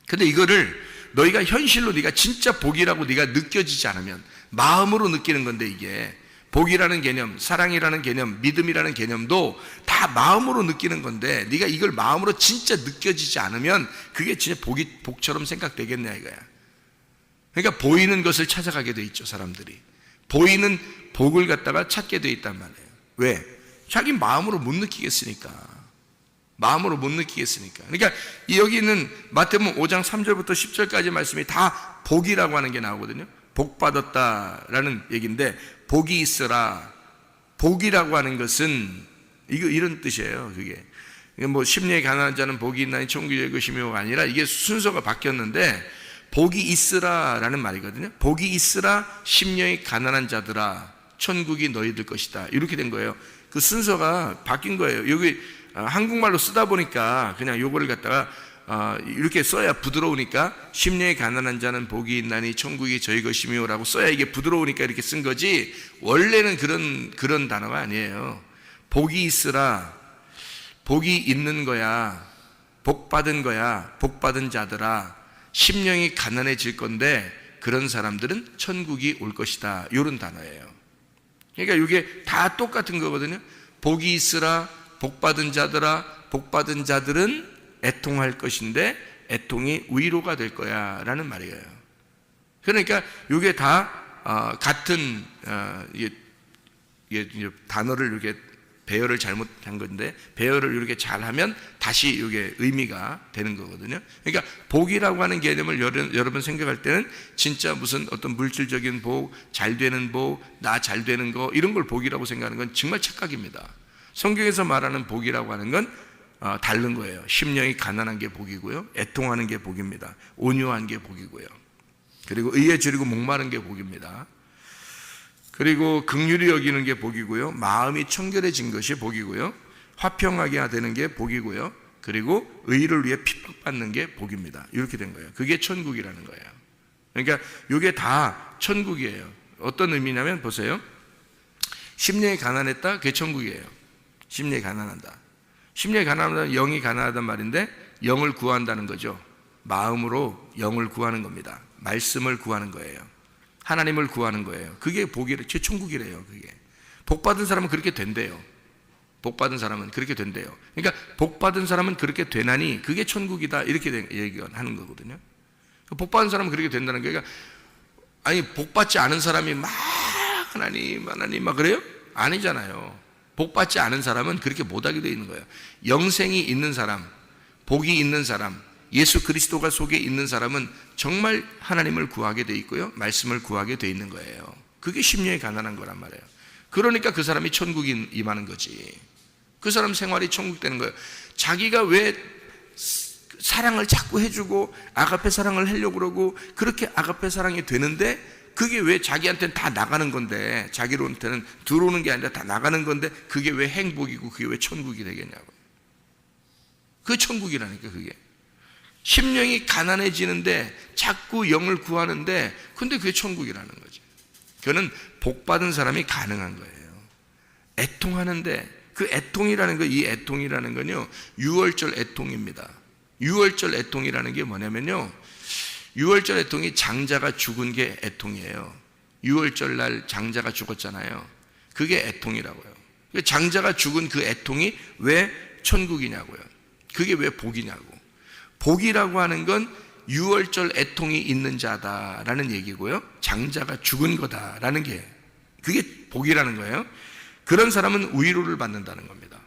근데 이거를 너희가 현실로 네가 진짜 복이라고 네가 느껴지지 않으면, 마음으로 느끼는 건데, 이게 복이라는 개념, 사랑이라는 개념, 믿음이라는 개념도 다 마음으로 느끼는 건데 네가 이걸 마음으로 진짜 느껴지지 않으면 그게 진짜 복처럼 생각되겠냐 이거야. 그러니까 보이는 것을 찾아가게 돼 있죠, 사람들이. 보이는 복을 갖다가 찾게 돼 있단 말이에요. 왜? 자기 마음으로 못 느끼겠으니까. 마음으로 못 느끼겠으니까. 그러니까 여기 있는 마태복음 5장 3절부터 10절까지 말씀이 다 복이라고 하는 게 나오거든요. 복 받았다라는 얘기인데, 복이 있으라. 복이라고 하는 것은 이런 뜻이에요. 그게 뭐 심령이 가난한 자는 복이 있나니 천국이 것이며가 아니라 이게 순서가 바뀌었는데, 복이 있으라라는 말이거든요. 복이 있으라 심령이 가난한 자들아 천국이 너희들 것이다. 이렇게 된 거예요. 그 순서가 바뀐 거예요. 여기 한국말로 쓰다 보니까 그냥 요거를 갖다가 이렇게 써야 부드러우니까 심령이 가난한 자는 복이 있나니 천국이 저희 것이며 라고 써야 이게 부드러우니까 이렇게 쓴 거지, 원래는 그런 단어가 아니에요. 복이 있으라, 복이 있는 거야, 복 받은 거야, 복 받은 자들아, 심령이 가난해질 건데 그런 사람들은 천국이 올 것이다. 이런 단어예요. 그러니까 이게 다 똑같은 거거든요. 복이 있으라, 복 받은 자들아, 복 받은 자들은 애통할 것인데 애통이 위로가 될 거야 라는 말이에요. 그러니까 이게 다 같은 이게 단어를 이렇게 배열을 잘못한 건데, 배열을 이렇게 잘하면 다시 이게 의미가 되는 거거든요. 그러니까 복이라고 하는 개념을 여러분 생각할 때는 진짜 무슨 어떤 물질적인 복, 잘 되는 복, 나 잘 되는 거, 이런 걸 복이라고 생각하는 건 정말 착각입니다. 성경에서 말하는 복이라고 하는 건 다른 거예요. 심령이 가난한 게 복이고요, 애통하는 게 복입니다. 온유한 게 복이고요, 그리고 의에 줄이고 목마른 게 복입니다. 그리고 긍휼히 여기는 게 복이고요, 마음이 청결해진 것이 복이고요, 화평하게 되는 게 복이고요, 그리고 의를 위해 핍박받는 게 복입니다. 이렇게 된 거예요. 그게 천국이라는 거예요. 그러니까 이게 다 천국이에요. 어떤 의미냐면 보세요. 심령이 가난했다, 그게 천국이에요. 심령이 가난하다. 심령이 가난하다, 영이 가난하단 말인데 영을 구한다는 거죠. 마음으로 영을 구하는 겁니다. 말씀을 구하는 거예요. 하나님을 구하는 거예요. 그게 복이래, 제 천국이래요. 그게 복 받은 사람은 그렇게 된대요. 복 받은 사람은 그렇게 된대요. 그러니까 복 받은 사람은 그렇게 되나니 그게 천국이다, 이렇게 얘기하는 거거든요. 복 받은 사람은 그렇게 된다는 게, 그러니까 아니 복 받지 않은 사람이 막 하나님 막 그래요? 아니잖아요. 복 받지 않은 사람은 그렇게 못하게 되어 있는 거예요. 영생이 있는 사람, 복이 있는 사람, 예수 그리스도가 속에 있는 사람은 정말 하나님을 구하게 돼 있고요, 말씀을 구하게 돼 있는 거예요. 그게 심령이 가난한 거란 말이에요. 그러니까 그 사람이 천국이 임하는 거지. 그 사람 생활이 천국 되는 거예요. 자기가 왜 사랑을 자꾸 해주고 아가페 사랑을 하려고 그러고 그렇게 아가페 사랑이 되는데, 그게 왜 자기한테는 다 나가는 건데, 자기한테는 들어오는 게 아니라 다 나가는 건데 그게 왜 행복이고 그게 왜 천국이 되겠냐고. 그게 천국이라니까. 그게 심령이 가난해지는데 자꾸 영을 구하는데, 근데 그게 천국이라는 거죠. 그거는 복 받은 사람이 가능한 거예요. 애통하는데, 그 애통이라는 거, 이 애통이라는 건요, 유월절 애통입니다. 유월절 애통이라는 게 뭐냐면요, 유월절 애통이 장자가 죽은 게 애통이에요. 유월절 날 장자가 죽었잖아요. 그게 애통이라고요. 장자가 죽은 그 애통이 왜 천국이냐고요. 그게 왜 복이냐고. 복이라고 하는 건 유월절 애통이 있는 자다라는 얘기고요, 장자가 죽은 거다라는 게, 그게 복이라는 거예요. 그런 사람은 위로를 받는다는 겁니다.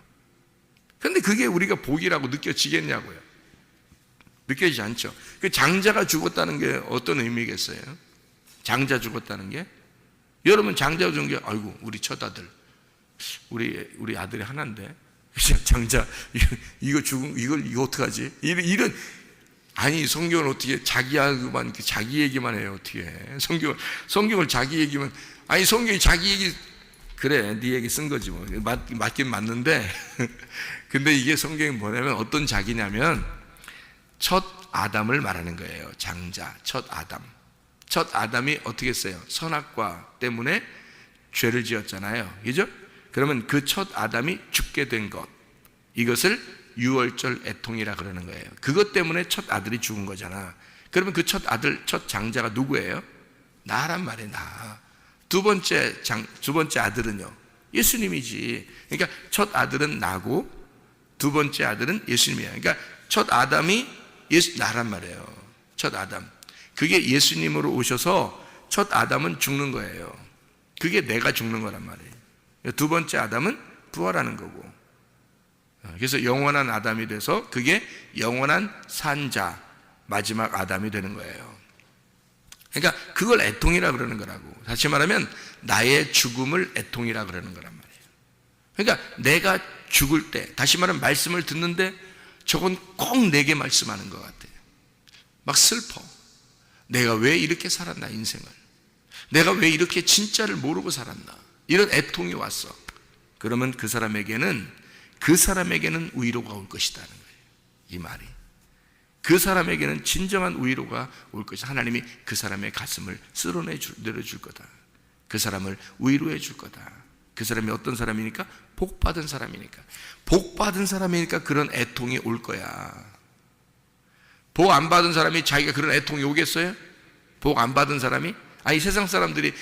그런데 그게 우리가 복이라고 느껴지겠냐고요. 느껴지지 않죠. 그 장자가 죽었다는 게 어떤 의미겠어요? 장자 죽었다는 게, 여러분 장자 죽은 게, 아이고 우리 첫 아들, 우리 아들이 하나인데 장자 이거 죽은 이거 어떡하지? 이런, 아니 성경을 어떻게 자기 얘기만 해요? 어떻게 해? 성경을 자기 얘기만, 아니 성경이 자기 얘기, 그래 네 얘기 쓴 거지 뭐, 맞긴 맞는데 근데 이게 성경이 뭐냐면 어떤 자기냐면 첫 아담을 말하는 거예요. 장자, 첫 아담. 첫 아담이 어떻게 했어요? 선악과 때문에 죄를 지었잖아요. 그죠? 그러면 그 첫 아담이 죽게 된 것, 이것을 유월절 애통이라 그러는 거예요. 그것 때문에 첫 아들이 죽은 거잖아. 그러면 그 첫 아들, 첫 장자가 누구예요? 나란 말이에요. 나. 두 번째 아들은요, 예수님이지. 그러니까 첫 아들은 나고 두 번째 아들은 예수님이야. 그러니까 첫 아담이 나란 말이에요. 첫 아담. 그게 예수님으로 오셔서 첫 아담은 죽는 거예요. 그게 내가 죽는 거란 말이에요. 두 번째 아담은 부활하는 거고, 그래서 영원한 아담이 돼서 그게 영원한 산자, 마지막 아담이 되는 거예요. 그러니까 그걸 애통이라 그러는 거라고. 다시 말하면 나의 죽음을 애통이라 그러는 거란 말이에요. 그러니까 내가 죽을 때, 다시 말하면 말씀을 듣는데 저건 꼭 내게 말씀하는 것 같아요. 막 슬퍼. 내가 왜 이렇게 살았나, 인생을. 내가 왜 이렇게 진짜를 모르고 살았나. 이런 애통이 왔어. 그러면 그 사람에게는 위로가 올 것이다는 거예요. 이 말이. 그 사람에게는 진정한 위로가 올 것이다. 하나님이 그 사람의 가슴을 내려줄 거다. 그 사람을 위로해 줄 거다. 그 사람이 어떤 사람이니까? 복받은 사람이니까. 복받은 사람이니까 그런 애통이 올 거야. 복 안 받은 사람이 자기가 그런 애통이 오겠어요? 복 안 받은 사람이? 이 세상 사람들이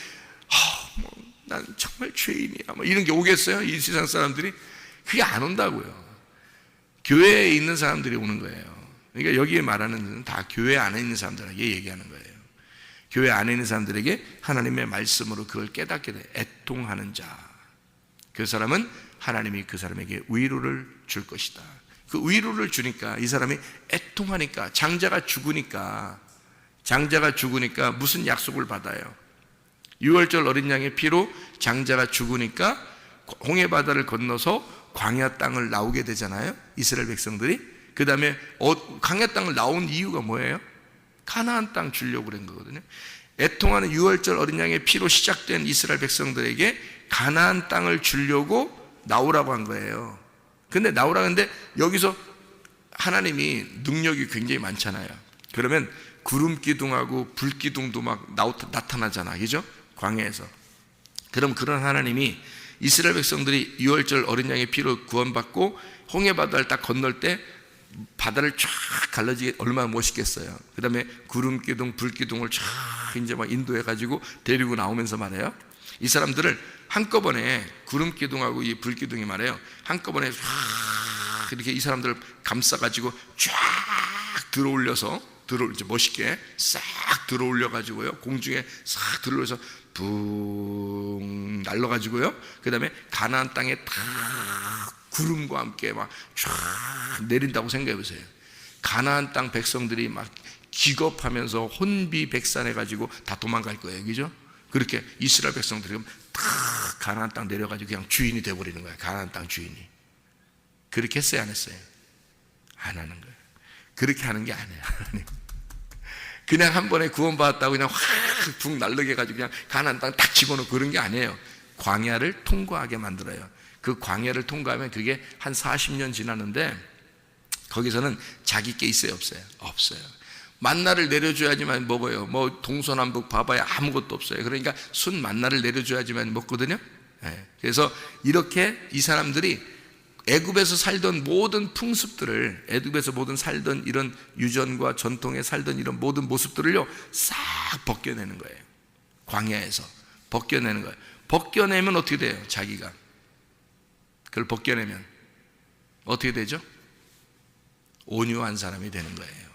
난 정말 죄인이야 이런 게 오겠어요? 이 세상 사람들이? 그게 안 온다고요. 교회에 있는 사람들이 오는 거예요. 그러니까 여기에 말하는 것은 다 교회 안에 있는 사람들에게 얘기하는 거예요. 교회 안에 있는 사람들에게 하나님의 말씀으로 그걸 깨닫게 돼. 애통하는 자, 그 사람은 하나님이 그 사람에게 위로를 줄 것이다. 그 위로를 주니까 이 사람이 애통하니까, 장자가 죽으니까 무슨 약속을 받아요? 6월절 어린 양의 피로 장자가 죽으니까 홍해 바다를 건너서 광야 땅을 나오게 되잖아요, 이스라엘 백성들이. 그 다음에 광야 땅을 나온 이유가 뭐예요? 가나안 땅 주려고 그런 거거든요. 애통하는 6월절 어린 양의 피로 시작된 이스라엘 백성들에게 가나안 땅을 주려고 나오라고 한 거예요. 근데 나오라고 했는데 여기서 하나님이 능력이 굉장히 많잖아요. 그러면 구름 기둥하고 불 기둥도 막 나타나잖아, 그죠? 광야에서. 그럼 그런 하나님이 이스라엘 백성들이 6월절 어린 양의 피로 구원받고 홍해 바다를 딱 건널 때 바다를 쫙 갈라지게 얼마나 멋있겠어요. 그 다음에 구름 기둥, 불 기둥을 쫙 이제 막 인도해가지고 데리고 나오면서 말해요. 이 사람들을 한꺼번에 구름 기둥하고 이 불 기둥이 말해요. 한꺼번에 쫙 이렇게 이 사람들을 감싸가지고 쫙 이제 멋있게 싹 들어올려가지고요. 공중에 싹 들어올려서 붕 날려가지고요. 그 다음에 가나안 땅에 다 구름과 함께 막 쫙 내린다고 생각해 보세요. 가나안 땅 백성들이 막 기겁하면서 혼비백산해가지고 다 도망갈 거예요, 그죠? 그렇게 이스라엘 백성들이 다 가나안 땅 내려가지고 그냥 주인이 돼버리는 거예요. 가나안 땅 주인이. 그렇게 했어요, 안 했어요? 안 하는 거예요. 그렇게 하는 게 아니에요. 그냥 한 번에 구원받았다고 그냥 확 붕 날르게 해가지고 그냥 가나안 땅 딱 집어넣고 그런 게 아니에요. 광야를 통과하게 만들어요. 그 광야를 통과하면 그게 한 40년 지나는데 거기서는 자기 게 있어요, 없어요? 없어요. 만나를 내려줘야지만 먹어요. 뭐 동서남북 봐봐야 아무것도 없어요. 그러니까 순 만나를 내려줘야지만 먹거든요. 그래서 이렇게 이 사람들이 애굽에서 살던 모든 풍습들을, 애굽에서 모든 살던 이런 유전과 전통에 살던 이런 모든 모습들을요 싹 벗겨내는 거예요. 광야에서 벗겨내는 거예요. 벗겨내면 어떻게 돼요? 자기가 그걸 벗겨내면 어떻게 되죠? 온유한 사람이 되는 거예요.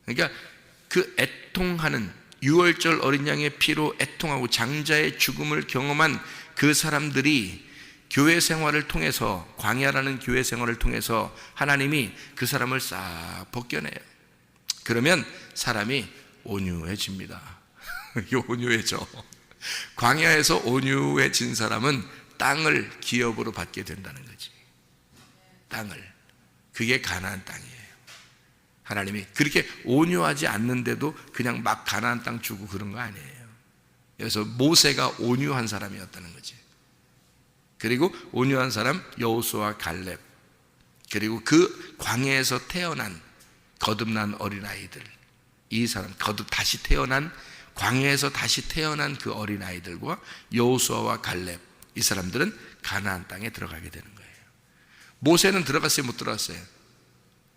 그러니까 그 애통하는 6월절 어린 양의 피로 애통하고 장자의 죽음을 경험한 그 사람들이 교회 생활을 통해서, 광야라는 교회 생활을 통해서 하나님이 그 사람을 싹 벗겨내요. 그러면 사람이 온유해집니다. 온유해져. 광야에서 온유해진 사람은 땅을 기업으로 받게 된다는 거지. 땅을. 그게 가나안 땅이에요. 하나님이 그렇게 온유하지 않는데도 그냥 막 가나안 땅 주고 그런 거 아니에요. 그래서 모세가 온유한 사람이었다는 거지. 그리고 온유한 사람 여호수아, 갈렙, 그리고 그 광야에서 태어난 거듭난 어린아이들, 이 사람 다시 태어난, 광야에서 다시 태어난 그 어린아이들과 여호수아와 갈렙, 이 사람들은 가나안 땅에 들어가게 되는 거예요. 모세는 들어갔어요, 못 들어갔어요?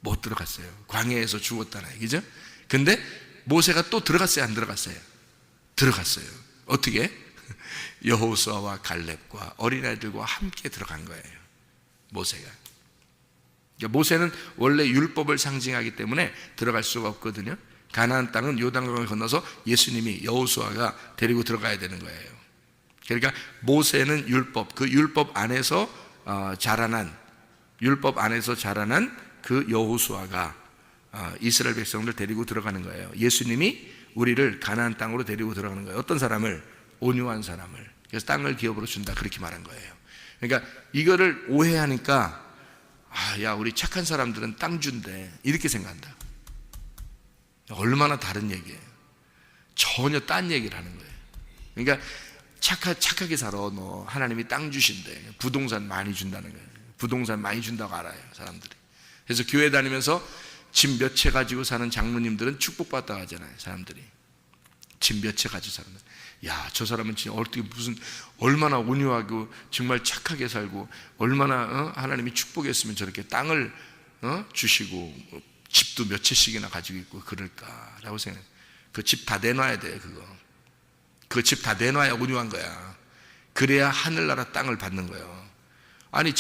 못 들어갔어요. 광야에서 죽었잖아요, 그죠? 근데 모세가 또 들어갔어요, 안 들어갔어요? 들어갔어요. 어떻게? 여호수아와 갈렙과 어린아이들과 함께 들어간 거예요, 모세가. 그러니까 모세는 원래 율법을 상징하기 때문에 들어갈 수가 없거든요. 가나안 땅은 요단강을 건너서 예수님이, 여호수아가 데리고 들어가야 되는 거예요. 그러니까 모세는 율법, 그 율법 안에서 자라난 그 여호수아가 이스라엘 백성들 데리고 들어가는 거예요. 예수님이 우리를 가나안 땅으로 데리고 들어가는 거예요. 어떤 사람을? 온유한 사람을. 그래서 땅을 기업으로 준다, 그렇게 말한 거예요. 그러니까 이거를 오해하니까 야, 우리 착한 사람들은 땅 준대, 이렇게 생각한다. 얼마나 다른 얘기예요. 전혀 딴 얘기를 하는 거예요. 그러니까 착하게 살아. 너 하나님이 땅 주신대. 부동산 많이 준다는 거예요. 부동산 많이 준다고 알아요, 사람들이. 그래서 교회 다니면서 집 몇 채 가지고 사는 장로님들은 축복받다 하잖아요, 사람들이. 집 몇 채 가지고 사는. 야, 저 사람은 진짜 어떻게 얼마나 온유하고 정말 착하게 살고 얼마나 하나님이 축복했으면 저렇게 땅을 주시고 집도 몇 채씩이나 가지고 있고 그럴까라고 생각해요. 그 집 다 내놔야 돼요, 그거. 그 집 다 내놔야 온유한 거야. 그래야 하늘나라 땅을 받는 거예요. 아니,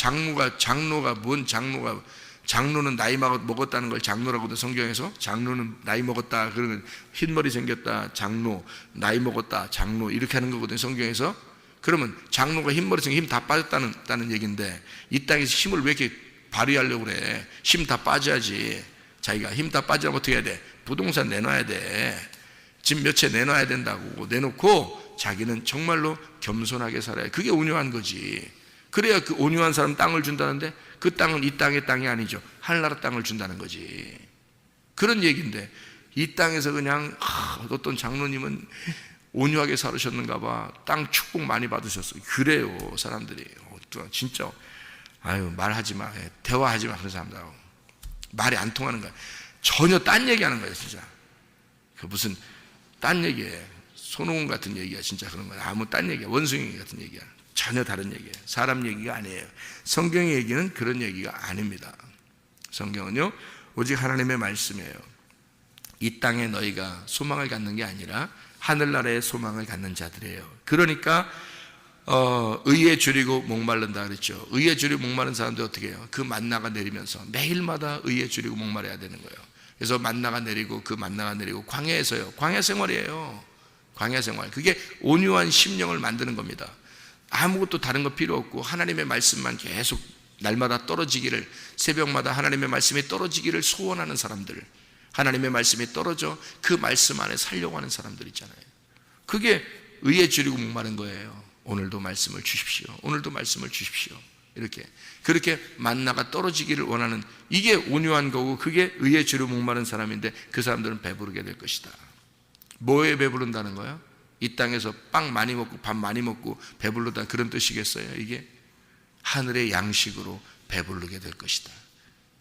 장로는 나이 먹었다는 걸 장로라고도 성경에서, 장로는 나이 먹었다, 그러면 흰머리 생겼다, 장로, 나이 먹었다, 장로, 이렇게 하는 거거든요, 성경에서. 그러면 장로가 흰머리 생겨 힘 다 빠졌다는 얘기인데, 이 땅에서 힘을 왜 이렇게 발휘하려고 그래? 힘 다 빠져야지. 자기가 힘 다 빠지면 어떻게 해야 돼? 부동산 내놔야 돼. 집 몇 채 내놔야 된다고. 내놓고 자기는 정말로 겸손하게 살아야, 그게 온유한 거지. 그래야 그 온유한 사람 땅을 준다는데, 그 땅은 이 땅의 땅이 아니죠. 하늘나라 땅을 준다는 거지. 그런 얘기인데, 이 땅에서 그냥 어떤 장로님은 온유하게 살으셨는가 봐, 땅 축복 많이 받으셨어요. 그래요, 사람들이. 진짜 말하지 마, 대화하지 마, 그런 사람들하고. 말이 안 통하는 거야. 전혀 딴 얘기하는 거예요, 진짜. 그 무슨 딴 얘기예요. 손오공 같은 얘기야, 진짜. 그런 거야. 아무 딴 얘기야. 원숭이 같은 얘기야. 전혀 다른 얘기예요. 사람 얘기가 아니에요. 성경의 얘기는 그런 얘기가 아닙니다. 성경은요, 오직 하나님의 말씀이에요. 이 땅에 너희가 소망을 갖는 게 아니라 하늘나라에 소망을 갖는 자들이에요. 그러니까 의에 줄이고 목마른다 그랬죠. 의에 줄이고 목마른 사람들 어떻게 해요? 그 만나가 내리면서 매일마다 의에 줄이고 목마려야 되는 거예요. 그래서 만나가 내리고 그 만나가 내리고 광야에서요. 광야 생활이에요. 광야 생활. 그게 온유한 심령을 만드는 겁니다. 아무것도 다른 거 필요 없고 하나님의 말씀만 계속 날마다 떨어지기를, 새벽마다 하나님의 말씀이 떨어지기를 소원하는 사람들, 하나님의 말씀이 떨어져 그 말씀 안에 살려고 하는 사람들 있잖아요. 그게 의에 줄이고 목마른 거예요. 오늘도 말씀을 주십시오. 오늘도 말씀을 주십시오. 그렇게 만나가 떨어지기를 원하는, 이게 온유한 거고, 그게 의에 줄이고 목마른 사람인데, 그 사람들은 배부르게 될 것이다. 뭐에 배부른다는 거야? 이 땅에서 빵 많이 먹고 밥 많이 먹고 배부르다, 그런 뜻이겠어요? 이게 하늘의 양식으로 배부르게 될 것이다.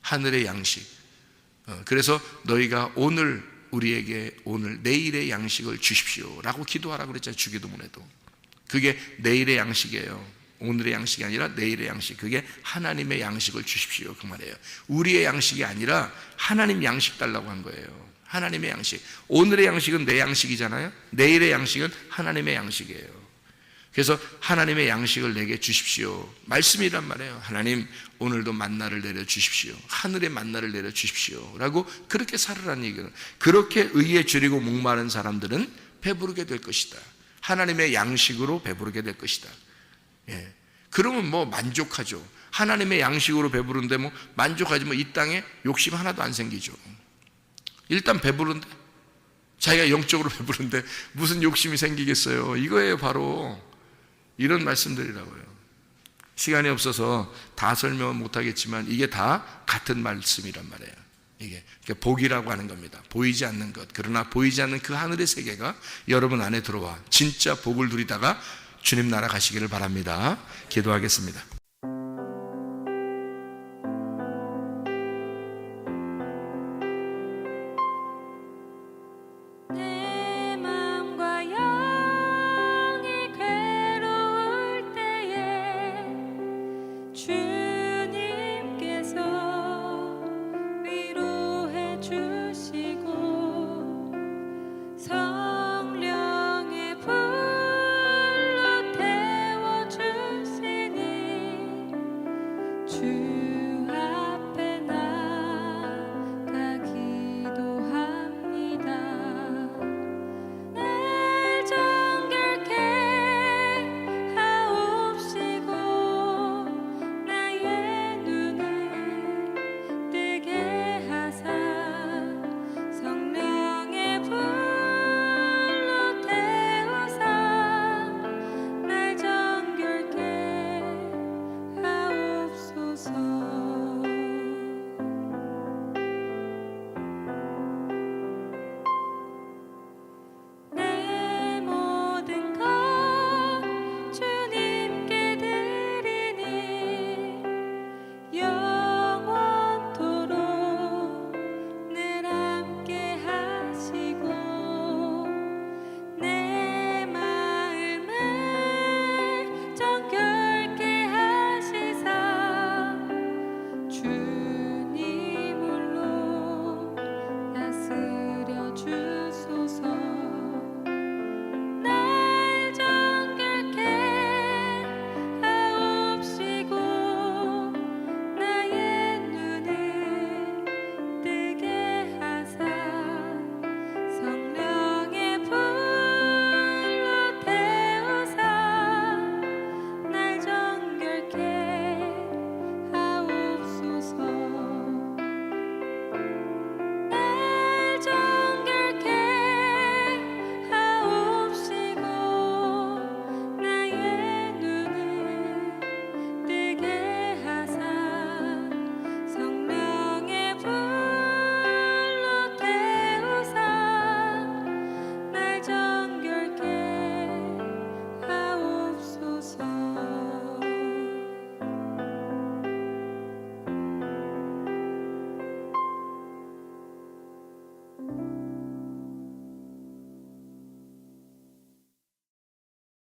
하늘의 양식. 그래서 너희가 오늘 우리에게 오늘 내일의 양식을 주십시오 라고 기도하라고 그랬잖아요, 주기도문에도. 그게 내일의 양식이에요. 오늘의 양식이 아니라 내일의 양식. 그게 하나님의 양식을 주십시오, 그 말이에요. 우리의 양식이 아니라 하나님 양식 달라고 한 거예요. 하나님의 양식. 오늘의 양식은 내 양식이잖아요. 내일의 양식은 하나님의 양식이에요. 그래서 하나님의 양식을 내게 주십시오. 말씀이란 말이에요. 하나님, 오늘도 만나를 내려 주십시오. 하늘의 만나를 내려 주십시오 라고 그렇게 살으라는 얘기는, 그렇게 의에 줄이고 목마른 사람들은 배부르게 될 것이다. 하나님의 양식으로 배부르게 될 것이다. 예. 그러면 뭐 만족하죠. 하나님의 양식으로 배부른데 뭐 만족하지, 뭐 이 땅에 욕심 하나도 안 생기죠. 일단 배부른데, 자기가 영적으로 배부른데 무슨 욕심이 생기겠어요? 이거예요, 바로. 이런 말씀들이라고요. 시간이 없어서 다 설명은 못하겠지만 이게 다 같은 말씀이란 말이에요. 이게 복이라고 하는 겁니다. 보이지 않는 것. 그러나 보이지 않는 그 하늘의 세계가 여러분 안에 들어와 진짜 복을 누리다가 주님 나라 가시기를 바랍니다. 기도하겠습니다. 내